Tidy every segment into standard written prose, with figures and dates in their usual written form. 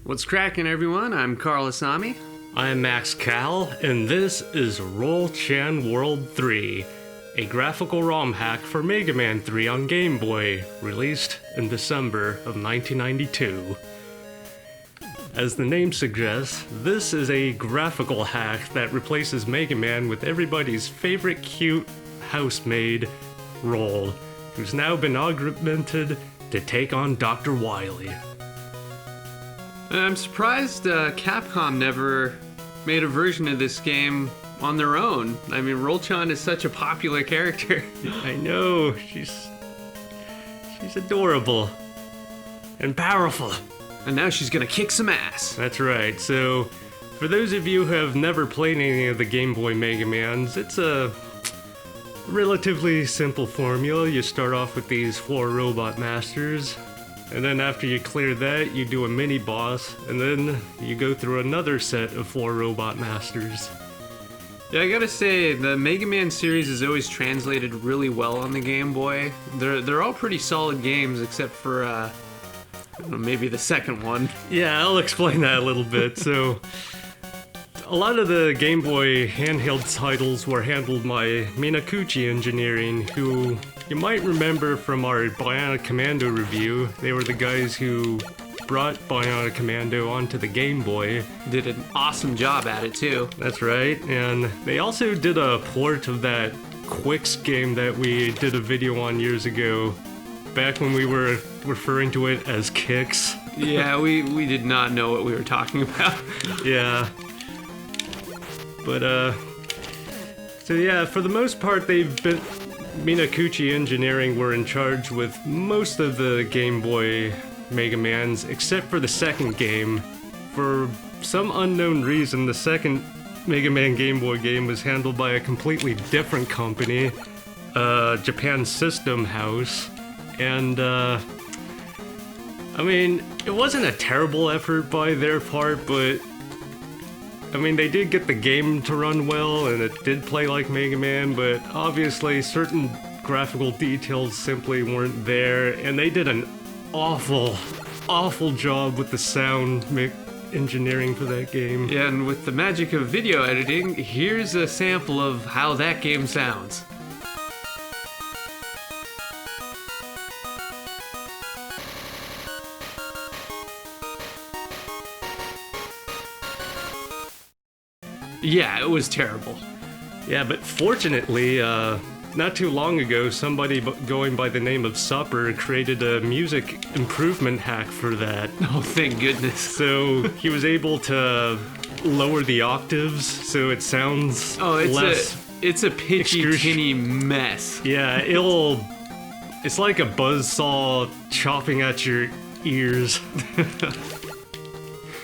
What's cracking, everyone? I'm Carl Asami. I'm Max Cal, and this is Roll Chan World 3, a graphical ROM hack for Mega Man 3 on Game Boy, released in December of 1992. As the name suggests, this is a graphical hack that replaces Mega Man with everybody's favorite cute housemaid, Roll, who's now been augmented to take on Doctor Wily. I'm surprised Capcom never made a version of this game on their own. I mean, Roll-chan is such a popular character. I know, she's adorable and powerful. And now she's gonna kick some ass. That's right. So, for those of you who have never played any of the Game Boy Mega Mans, it's a relatively simple formula. You start off with these 4 robot masters, and then after you clear that, you do a mini boss, and then you go through another set of 4 robot masters. Yeah, I gotta say, the Mega Man series is always translated really well on the Game Boy. They're all pretty solid games, except for I don't know, maybe the second one. Yeah, I'll explain that a little bit. So, a lot of the Game Boy handheld titles were handled by Minakuchi Engineering, who you might remember from our Bionic Commando review. They were the guys who brought Bionic Commando onto the Game Boy. Did an awesome job at it, too. That's right, and they also did a port of that Quicks game that we did a video on years ago, back when we were referring to it as Kicks. Yeah, we did not know what we were talking about. Yeah. But, so yeah, for the most part, Minakuchi Engineering were in charge with most of the Game Boy Mega Mans, except for the second game. For some unknown reason, the second Mega Man Game Boy game was handled by a completely different company, Japan System House, and, I mean, it wasn't a terrible effort by their part, but I mean, they did get the game to run well, and it did play like Mega Man, but obviously certain graphical details simply weren't there, and they did an awful job with the sound engineering for that game. Yeah, and with the magic of video editing, here's a sample of how that game sounds. Yeah, it was terrible. Yeah, but fortunately, not too long ago, somebody going by the name of Supper created a music improvement hack for that. Oh, thank goodness. So he was able to lower the octaves so it sounds less... It's a pitchy, tinny mess. Yeah, it's like a buzzsaw chopping at your ears.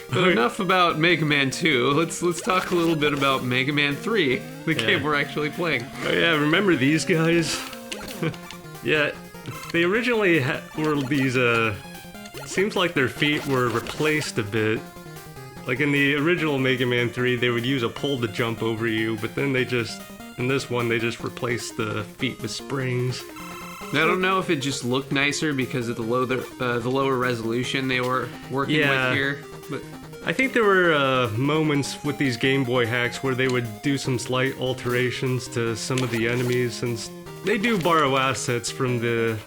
But enough about Mega Man 2. Let's talk a little bit about Mega Man 3, the game we're actually playing. Oh yeah, remember these guys? Yeah, they originally were these, seems like their feet were replaced a bit. Like in the original Mega Man 3, they would use a pole to jump over you, but then in this one, they just replaced the feet with springs. I don't know if it just looked nicer because of the lower resolution they were working with here, but I think there were moments with these Game Boy hacks where they would do some slight alterations to some of the enemies, since they do borrow assets from the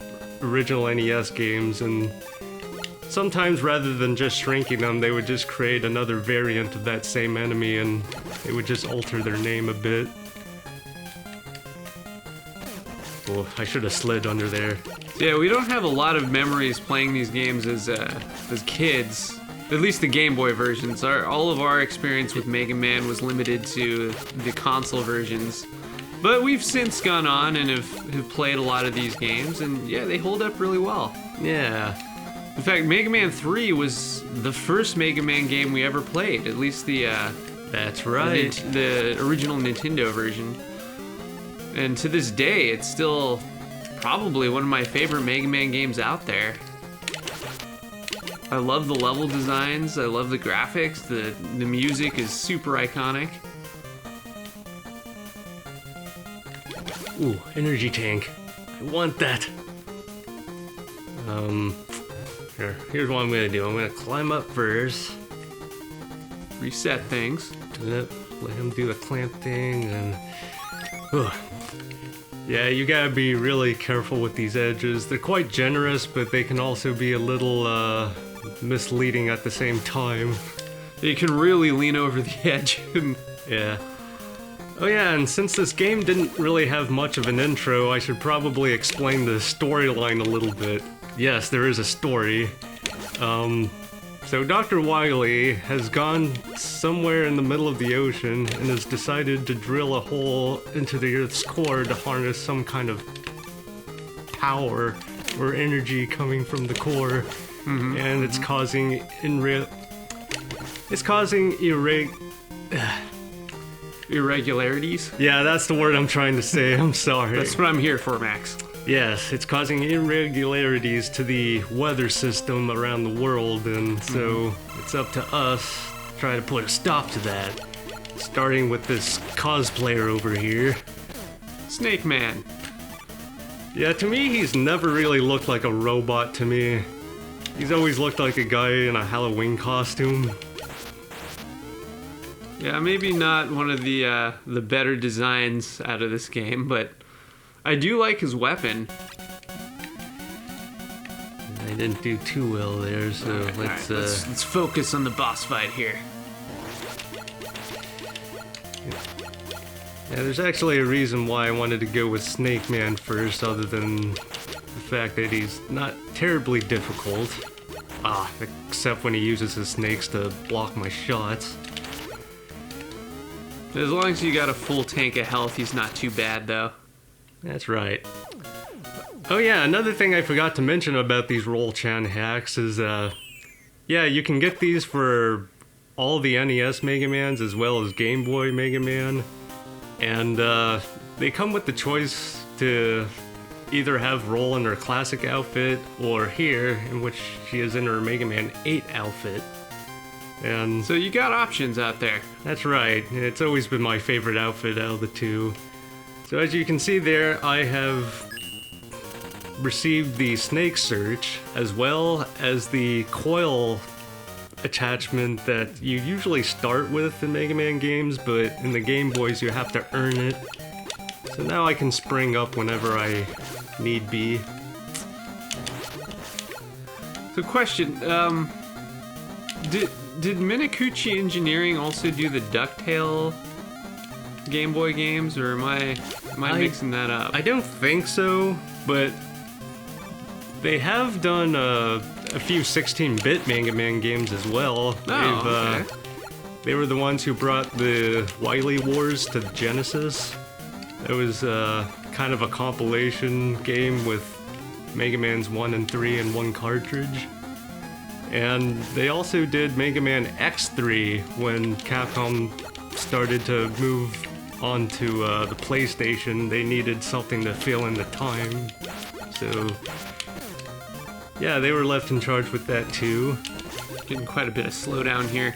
original NES games, and sometimes rather than just shrinking them, they would just create another variant of that same enemy, and they would just alter their name a bit. Oh, I should have slid under there. Yeah, we don't have a lot of memories playing these games as kids. At least the Game Boy versions. All of our experience with Mega Man was limited to the console versions. But we've since gone on and have played a lot of these games, and yeah, they hold up really well. Yeah. In fact, Mega Man 3 was the first Mega Man game we ever played, at least the That's right. the original Nintendo version. And to this day, it's still probably one of my favorite Mega Man games out there. I love the level designs, I love the graphics, the music is super iconic. Ooh, energy tank. I want that. Here's what I'm gonna do. I'm gonna climb up first. Reset things. Let him do the clamp thing, and... Yeah, you gotta be really careful with these edges. They're quite generous, but they can also be a little, misleading at the same time. You can really lean over the edge. Yeah. Oh yeah, and since this game didn't really have much of an intro, I should probably explain the storyline a little bit. Yes, there is a story. So Doctor Wily has gone somewhere in the middle of the ocean and has decided to drill a hole into the Earth's core to harness some kind of power or energy coming from the core, and it's causing Irregularities? Yeah, that's the word I'm trying to say. I'm sorry. That's what I'm here for, Max. Yes, it's causing irregularities to the weather system around the world, and so it's up to us to try to put a stop to that. Starting with this cosplayer over here. Snake Man. Yeah, to me, he's never really looked like a robot to me. He's always looked like a guy in a Halloween costume. Yeah, maybe not one of the better designs out of this game, but I do like his weapon. I didn't do too well there, so let's focus on the boss fight here. Yeah, there's actually a reason why I wanted to go with Snake Man first, other than the fact that he's not terribly difficult. Except when he uses his snakes to block my shots. As long as you got a full tank of health, he's not too bad, though. That's right. Oh yeah, another thing I forgot to mention about these Roll-Chan hacks is, yeah, you can get these for all the NES Mega Mans as well as Game Boy Mega Man. And, they come with the choice to either have Roll in her classic outfit, or here, in which she is in her Mega Man 8 outfit. And so you got options out there. That's right. It's always been my favorite outfit out of the two. So as you can see there, I have received the Snake Search, as well as the coil attachment that you usually start with in Mega Man games, but in the Game Boys you have to earn it. So now I can spring up whenever I need be. So question, did Minakuchi Engineering also do the DuckTale Game Boy games, or am I mixing that up? I don't think so, but they have done a few 16-bit Mega Man games as well. Oh, okay. They were the ones who brought the Wily Wars to Genesis. It was kind of a compilation game with Mega Man's 1 and 3 in one cartridge. And they also did Mega Man X3 when Capcom started to move onto the PlayStation. They needed something to fill in the time. So, yeah, they were left in charge with that too. Getting quite a bit of slowdown here.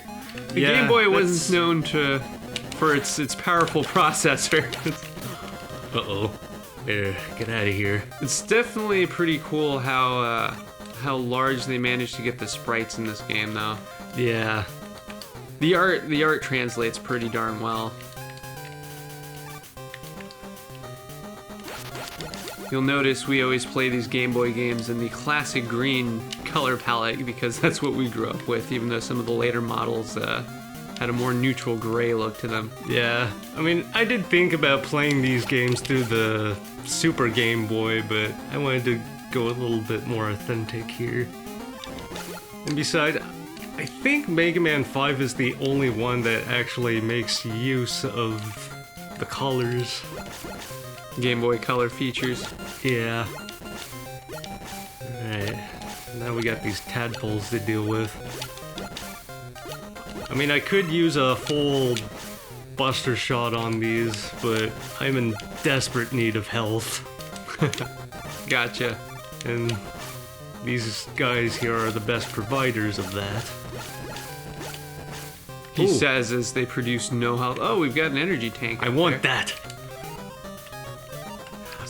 The Yeah, Game Boy wasn't known for its powerful processor. Uh-oh. There, get out of here. It's definitely pretty cool how large they managed to get the sprites in this game, though. Yeah. The art translates pretty darn well. You'll notice we always play these Game Boy games in the classic green color palette because that's what we grew up with, even though some of the later models had a more neutral gray look to them. Yeah. I mean, I did think about playing these games through the Super Game Boy, but I wanted to go a little bit more authentic here. And besides, I think Mega Man 5 is the only one that actually makes use of the colors. Game Boy Color features. Yeah. Alright. Now we got these tadpoles to deal with. I mean, I could use a full buster shot on these, but I'm in desperate need of health. Gotcha. And these guys here are the best providers of that. He Ooh. says as they produce no health. Oh, we've got an energy tank. I want that!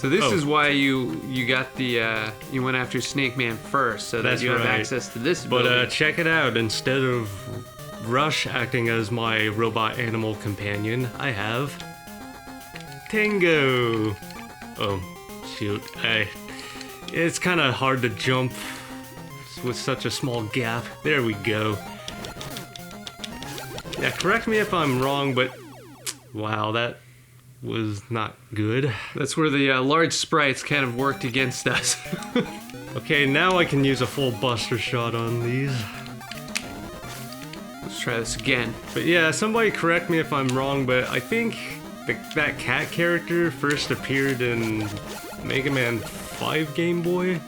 So this is why you got the you went after Snake Man first, so that you have access to this ability. But check it out. Instead of Rush acting as my robot animal companion, I have Tango. Oh, shoot. It's kind of hard to jump with such a small gap. There we go. Yeah, correct me if I'm wrong, but wow, that was not good. That's where the large sprites kind of worked against us. Okay, now I can use a full buster shot on these. Let's try this again. But yeah, somebody correct me if I'm wrong, but I think that cat character first appeared in Mega Man 5 Game Boy.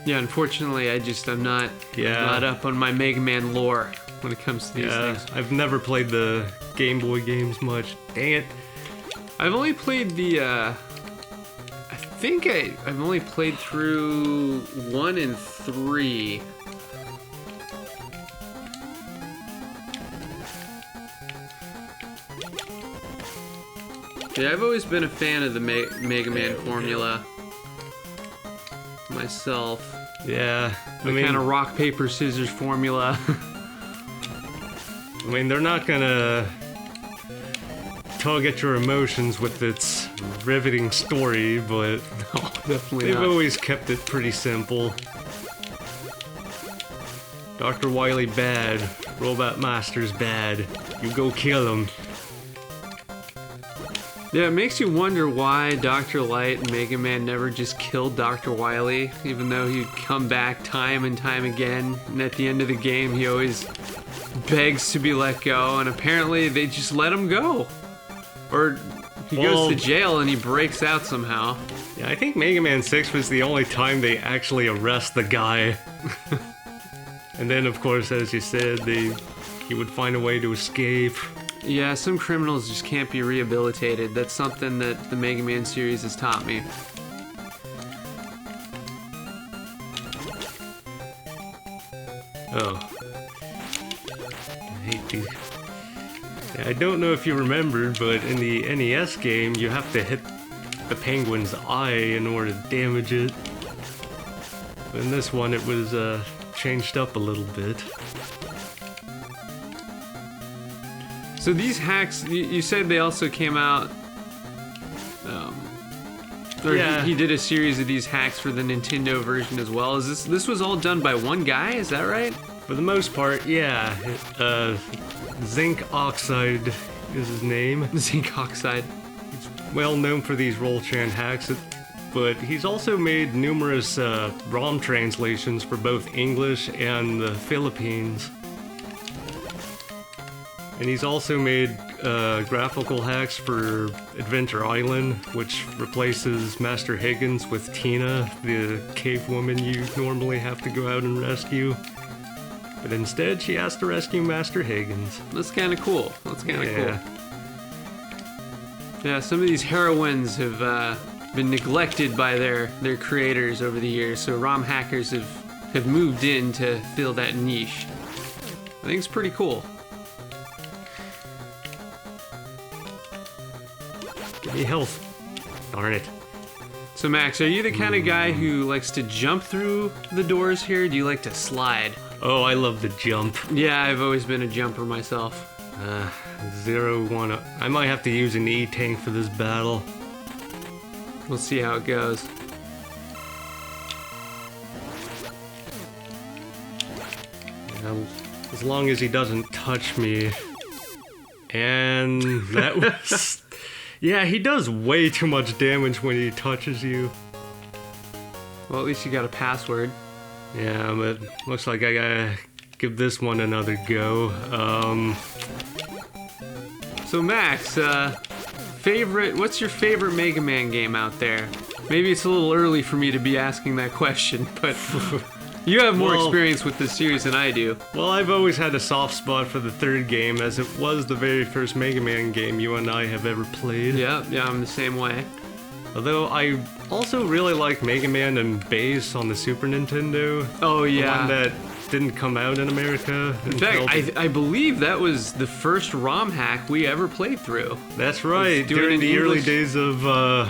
Yeah, unfortunately, I'm not up on my Mega Man lore when it comes to these things. I've never played the Game Boy games much. Dang it. I've only played the, I think I've only played through 1 and 3. Yeah, I've always been a fan of the Mega Man formula myself. Yeah, The kind of rock, paper, scissors formula. I mean, they're not gonna tug at your emotions with its riveting story, but No, definitely they've not. always kept it pretty simple. Doctor Wily bad, Robot Master's bad. You go kill him. Yeah, it makes you wonder why Dr. Light and Mega Man never just killed Dr. Wily, even though he'd come back time and time again, and at the end of the game he always begs to be let go, and apparently they just let him go. Or he goes to jail and he breaks out somehow. Yeah, I think Mega Man 6 was the only time they actually arrest the guy. And then, of course, as you said, he would find a way to escape. Yeah, some criminals just can't be rehabilitated. That's something that the Mega Man series has taught me. Oh. I hate these. Yeah, I don't know if you remember, but in the NES game, you have to hit the penguin's eye in order to damage it. But in this one, it was changed up a little bit. So these hacks, you said they also came out. Or Yeah. he did a series of these hacks for the Nintendo version as well. Is this was all done by one guy? Is that right? For the most part, yeah. Zynk Oxhyde is his name. Zynk Oxhyde. Well known for these roll-chan hacks, but he's also made numerous ROM translations for both English and the Philippines. And he's also made graphical hacks for Adventure Island, which replaces Master Higgins with Tina, the cave woman you normally have to go out and rescue. But instead, she has to rescue Master Higgins. That's kind of cool. That's kind of Yeah. cool. Yeah, some of these heroines have been neglected by their creators over the years, so ROM hackers have moved in to fill that niche. I think it's pretty cool. Give me health. Darn it. So Max, are you the kind of guy who likes to jump through the doors here? Do you like to slide? Oh, I love the jump. Yeah, I've always been a jumper myself. 0-1. I might have to use an E-tank for this battle. We'll see how it goes. As long as he doesn't touch me. And that was... Yeah, he does way too much damage when he touches you. Well, at least you got a password. Yeah, but looks like I gotta give this one another go. So Max, what's your favorite Mega Man game out there? Maybe it's a little early for me to be asking that question, but you have more experience with this series than I do. Well, I've always had a soft spot for the third game, as it was the very first Mega Man game you and I have ever played. Yeah, I'm the same way. Although I also really like Mega Man and Bass on the Super Nintendo. Oh yeah. The one that didn't come out in America. In fact, I believe that was the first ROM hack we ever played through. That's right, during the early days of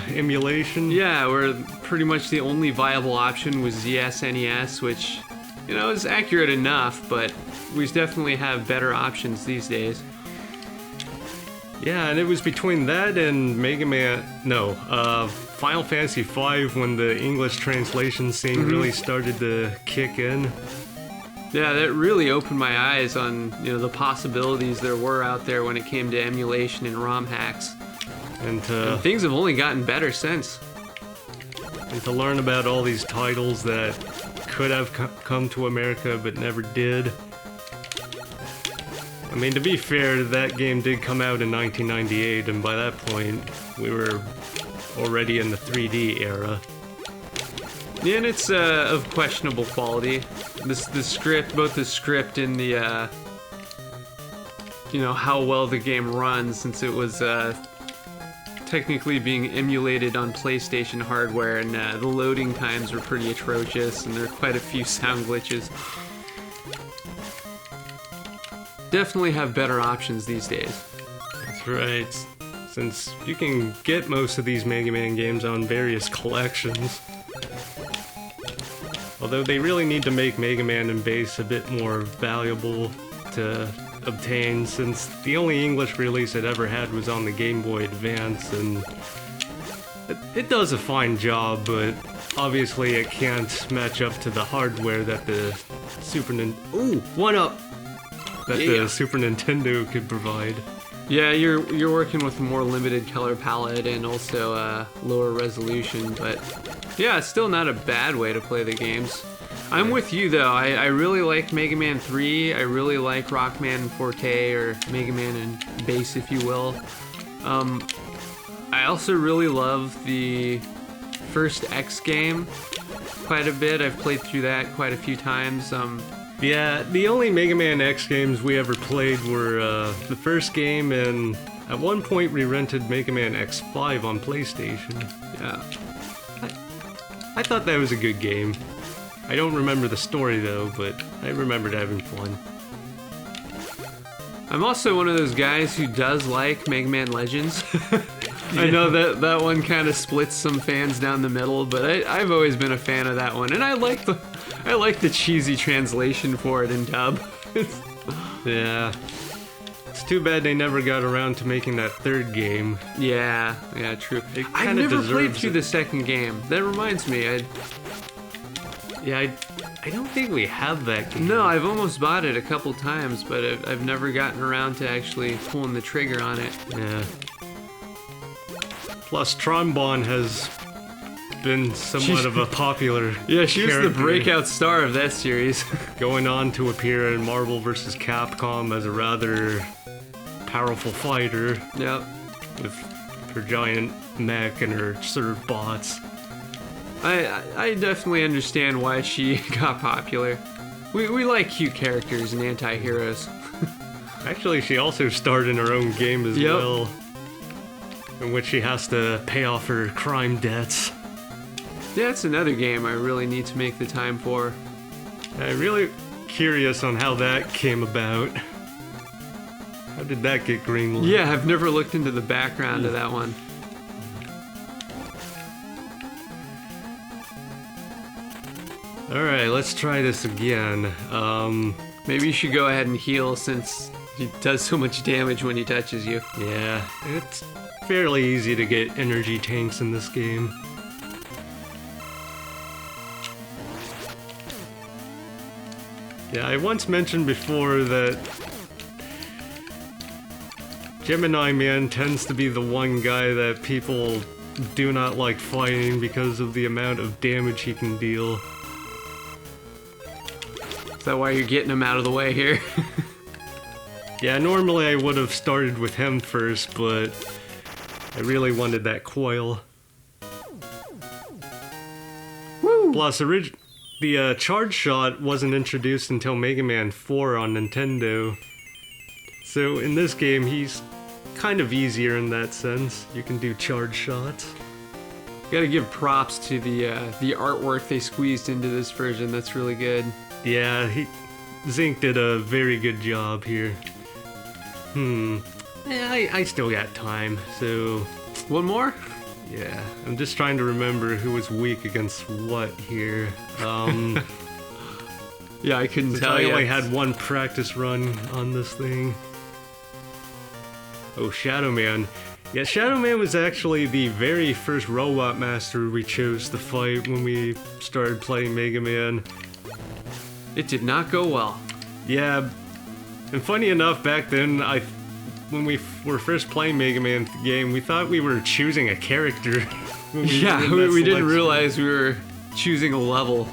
emulation. Yeah, where pretty much the only viable option was ZSNES, which, you know, is accurate enough, but we definitely have better options these days. Yeah, and it was between that and Final Fantasy V when the English translation scene really started to kick in. Yeah, that really opened my eyes on, you know, the possibilities there were out there when it came to emulation and ROM hacks. And things have only gotten better since. And to learn about all these titles that could have come to America but never did. I mean, to be fair, that game did come out in 1998, and by that point, we were already in the 3D era. Yeah, and it's of questionable quality. The script, both the script and the, you know, how well the game runs, since it was technically being emulated on PlayStation hardware, and the loading times were pretty atrocious, and there are quite a few sound glitches. Definitely have better options these days. That's right, since you can get most of these Mega Man games on various collections. Although they really need to make Mega Man and Bass a bit more valuable to obtain, since the only English release it ever had was on the Game Boy Advance, and it does a fine job, but obviously it can't match up to the hardware that the Super Nintendo could provide. Yeah, you're working with a more limited color palette and also lower resolution, but yeah, it's still not a bad way to play the games. I'm with you though. I really like Mega Man 3. I really like Rockman Forte, or Mega Man and Bass, if you will. I also really love the first X game quite a bit. I've played through that quite a few times. Yeah, the only Mega Man X games we ever played were the first game, and at one point we rented Mega Man X5 on PlayStation. Yeah. I thought that was a good game. I don't remember the story though, but I remembered having fun. I'm also one of those guys who does like Mega Man Legends. I know that one kind of splits some fans down the middle, but I've always been a fan of that one, and I like the cheesy translation for it in dub. Yeah. It's too bad they never got around to making that third game. Yeah, true. I never played through the second game. That reminds me, I don't think we have that game. No, I've almost bought it a couple times, but I've never gotten around to actually pulling the trigger on it. Yeah. Plus, Trombone has been somewhat of a popular Yeah, she was character, the breakout star of that series. going on to appear in Marvel vs. Capcom as a rather powerful fighter. Yep. With her giant mech and her Surf bots. I definitely understand why she got popular. We like cute characters and anti-heroes. Actually, she also starred in her own game as well, in which she has to pay off her crime debts. Yeah, it's another game I really need to make the time for. I'm really curious on how that came about. How did that get greenlit? Yeah, I've never looked into the background of that one. Alright, let's try this again. Maybe you should go ahead and heal, since he does so much damage when he touches you. Yeah, it's fairly easy to get energy tanks in this game. Yeah, I once mentioned before that Gemini Man tends to be the one guy that people do not like fighting because of the amount of damage he can deal. Is that why you're getting him out of the way here? Yeah, normally I would have started with him first, but I really wanted that coil. Woo! Plus, the charge shot wasn't introduced until Mega Man 4 on Nintendo. So in this game, he's kind of easier in that sense. You can do charge shots. Gotta give props to the artwork they squeezed into this version. That's really good. Yeah, Zynk did a very good job here. Yeah, I still got time, so... One more? Yeah, I'm just trying to remember who was weak against what here. Yeah, I couldn't tell I you. only had one practice run on this thing. Oh, Shadow Man. Yeah, Shadow Man was actually the very first Robot Master we chose to fight when we started playing Mega Man. It did not go well. Yeah, and funny enough, back then, when we were first playing Mega Man game, we thought we were choosing a character. Yeah, we didn't realize we were choosing a level.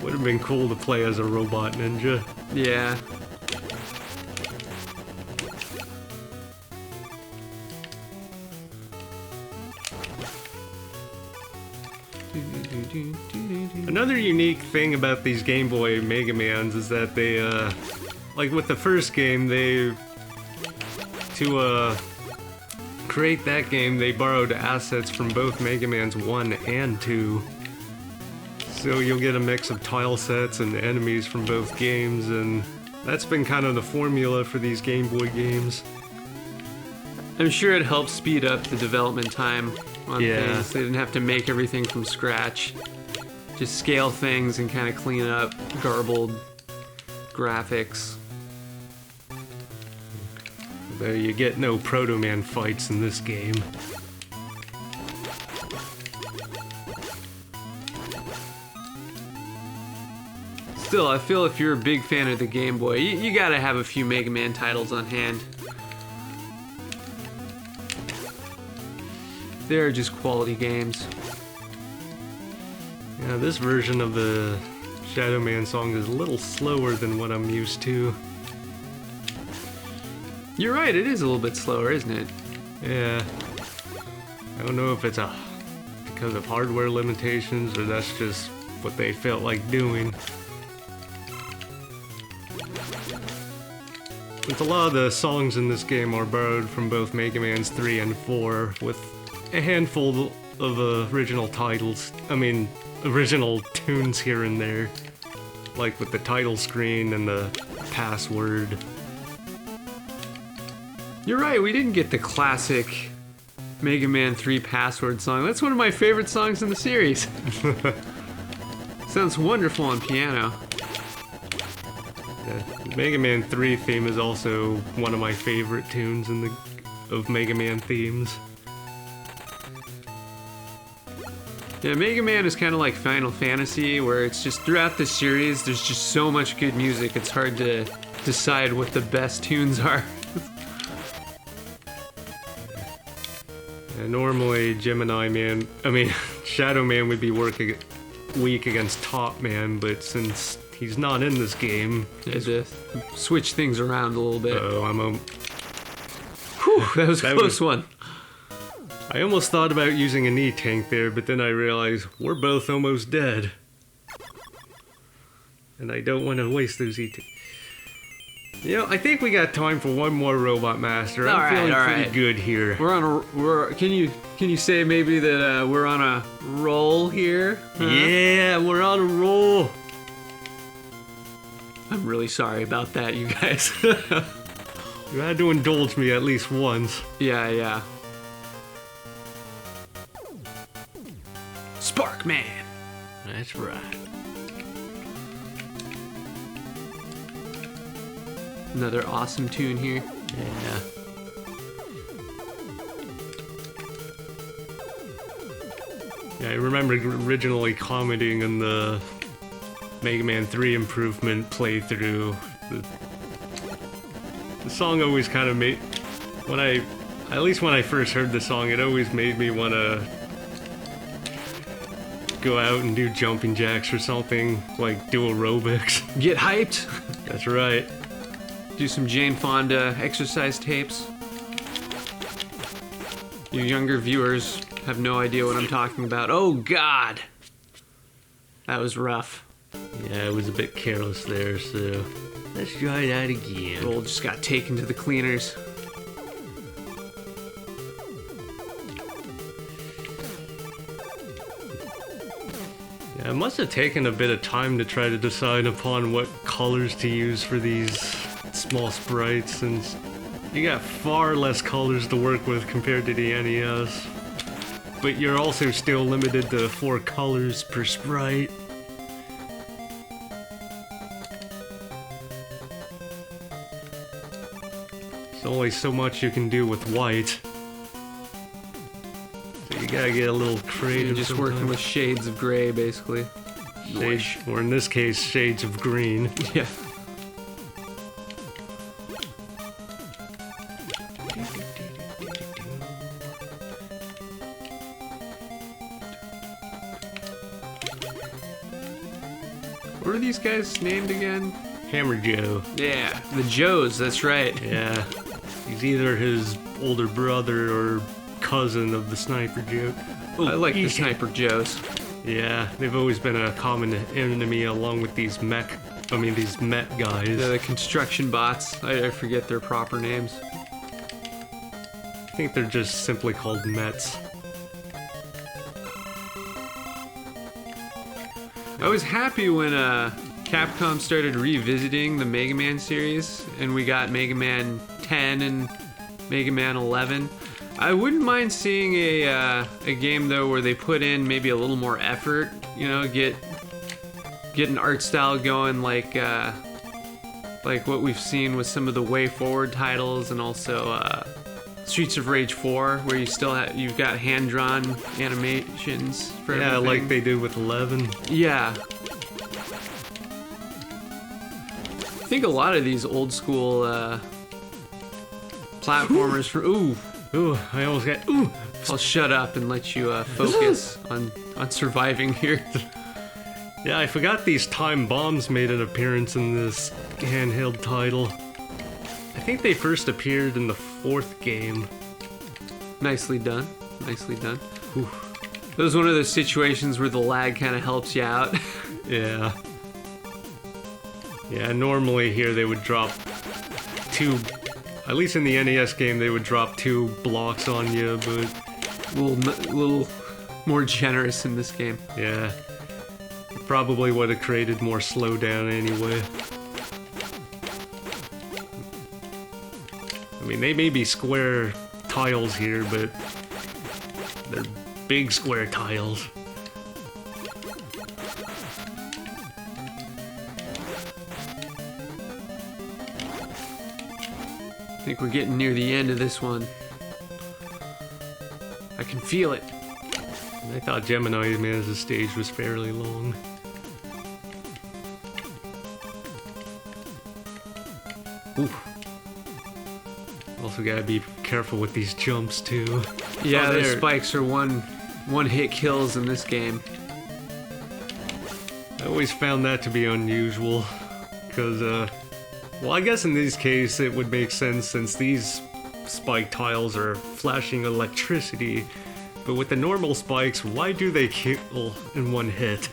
Would have been cool to play as a robot ninja. Yeah. Another unique thing about these Game Boy Mega Mans is that they, like with the first game, to create that game, they borrowed assets from both Mega Mans 1 and 2. So you'll get a mix of tile sets and enemies from both games, and that's been kind of the formula for these Game Boy games. I'm sure it helps speed up the development time on Yeah. things. They didn't have to make everything from scratch. Just scale things and kind of clean up garbled graphics. Though you get no Proto Man fights in this game. Still, I feel if you're a big fan of the Game Boy, you gotta have a few Mega Man titles on hand. They're just quality games. Yeah, this version of the Shadow Man song is a little slower than what I'm used to. You're right, it is a little bit slower, isn't it? Yeah. I don't know if it's because of hardware limitations or that's just what they felt like doing. But a lot of the songs in this game are borrowed from both Mega Man's 3 and 4, with a handful of original tunes here and there. Like with the title screen and the password. You're right, we didn't get the classic Mega Man 3 password song. That's one of my favorite songs in the series. Sounds wonderful on piano. The Mega Man 3 theme is also one of my favorite tunes of Mega Man themes. Yeah, Mega Man is kind of like Final Fantasy, where it's just throughout the series, there's just so much good music, it's hard to decide what the best tunes are. Yeah, normally Shadow Man would be weak against Top Man, but since he's not in this game... Had to switch things around a little bit. Whew, that was a close one. I almost thought about using an E-Tank there, but then I realized we're both almost dead. And I don't want to waste those E-Tanks. You know, I think we got time for one more Robot Master. I'm feeling pretty good here. Can you say maybe that we're on a roll here? Huh? Yeah, we're on a roll. I'm really sorry about that, you guys. You had to indulge me at least once. Yeah. Spark Man. That's right. Another awesome tune here. Yeah. Yeah, I remember originally commenting on the Mega Man 3 improvement playthrough. The song always kind of made... At least when I first heard the song, it always made me want to go out and do jumping jacks or something, like do aerobics. Get hyped. That's right. Do some Jane Fonda exercise tapes. You younger viewers have no idea what I'm talking about. Oh God, that was rough. Yeah, I was a bit careless there, so let's try that again. Roll just got taken to the cleaners. Yeah, It must have taken a bit of time to try to decide upon what colors to use for these small sprites, since you got far less colors to work with compared to the NES. But you're also still limited to 4 colors per sprite. There's only so much you can do with white. So you gotta get a little creative. You're just working with shades of gray, basically. Shades, or in this case, shades of green. Yeah. What are these guys named again? Hammer Joe. Yeah, the Joes, that's right. Yeah. He's either his older brother or cousin of the Sniper Joe. I like the Sniper Joes. Yeah, they've always been a common enemy along with these Met guys. The construction bots. I forget their proper names. I think they're just simply called Mets. I was happy when Capcom started revisiting the Mega Man series, and we got Mega Man 10 and Mega Man 11. I wouldn't mind seeing a game though where they put in maybe a little more effort. You know, get an art style going like what we've seen with some of the Way Forward titles, and also Streets of Rage 4, where you've got hand-drawn animations for Yeah, everything. like they did with 11. Yeah. I think a lot of these old school platformers for Ooh, I almost got ooh. I'll shut up and let you focus on surviving here. Yeah, I forgot these time bombs made an appearance in this handheld title. I think they first appeared in the 4th game. Nicely done. Nicely done. Whew. That was one of those situations where the lag kind of helps you out. Yeah. Yeah, normally here they would drop 2, at least in the NES game, they would drop 2 blocks on you, but... A little more generous in this game. Yeah. Probably would have created more slowdown anyway. I mean, they may be square tiles here, but they're big square tiles. I think we're getting near the end of this one. I can feel it. I thought Gemini Man's stage was fairly long. Ooh. Also gotta be careful with these jumps too. Yeah, the there. spikes are one hit kills in this game. I always found that to be unusual, because, well, I guess in this case it would make sense since these spike tiles are flashing electricity, but with the normal spikes, why do they kill in one hit?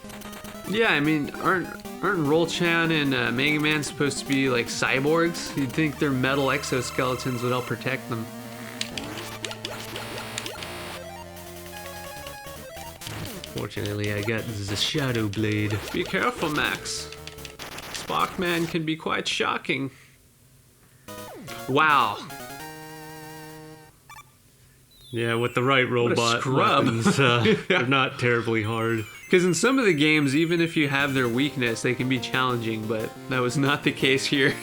Yeah, I mean, aren't Roll-chan and Mega Man supposed to be like cyborgs? You'd think their metal exoskeletons would help protect them. Fortunately, I got the Shadow Blade. Be careful, Max. Sparkman can be quite shocking. Wow. Yeah, with the right robot scrub. weapons, they're not terribly hard. Because in some of the games, even if you have their weakness, they can be challenging, but that was not the case here.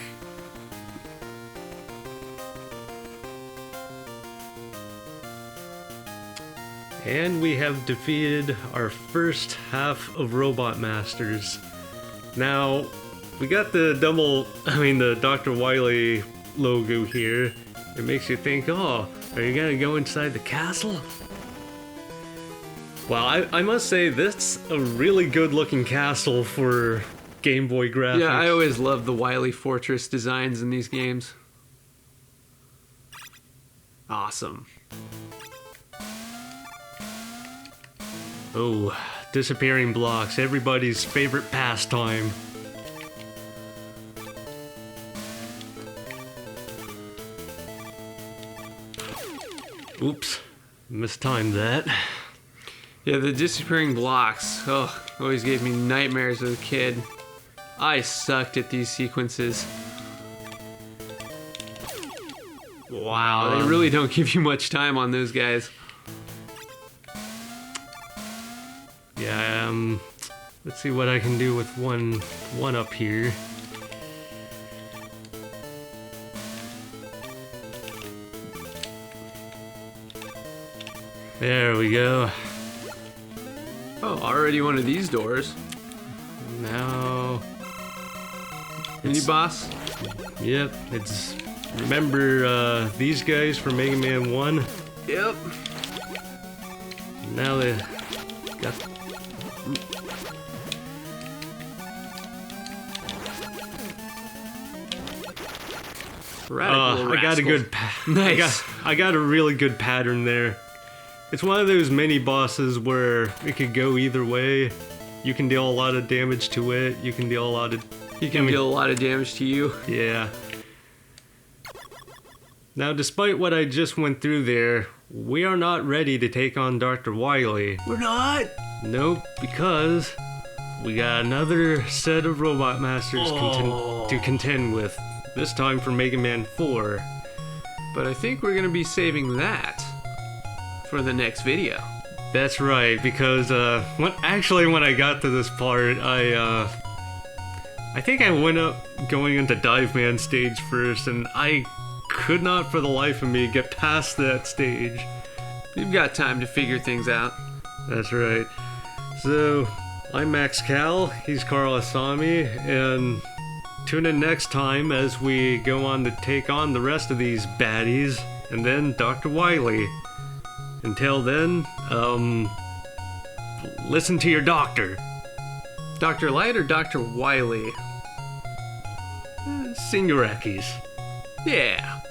And we have defeated our first half of Robot Masters. Now, we got the the Doctor Wily logo here. It makes you think, oh, are you gonna go inside the castle? Well, I must say, this is a really good looking castle for Game Boy graphics. Yeah, I always love the Wily Fortress designs in these games. Awesome. Oh, disappearing blocks, everybody's favorite pastime. Oops, mistimed that. Yeah, the disappearing blocks. Oh, always gave me nightmares as a kid. I sucked at these sequences. Wow, they really don't give you much time on those guys. Yeah, let's see what I can do with one up here. There we go. Oh, already one of these doors. Now... Mini boss? Yep, it's... Remember these guys from Mega Man 1? Yep. Now they got... I got a good Nice. I got a really good pattern there. It's one of those mini bosses where it could go either way. You can deal a lot of damage to it. You can deal a lot of... deal a lot of damage to you. Yeah. Now, despite what I just went through there, we are not ready to take on Dr. Wily. We're not? Nope, because we got another set of Robot Masters to contend with. This time for Mega Man 4. But I think we're gonna be saving that for the next video. That's right, because when I got to this part, I think I went up going into Dive Man stage first, and I could not for the life of me get past that stage. You've got time to figure things out. That's right. So, I'm Max Cal, he's Carl Asami, and tune in next time as we go on to take on the rest of these baddies, and then Dr. Wily. Until then, listen to your doctor. Dr. Light or Dr. Wily? Sing your Eckies. Yeah.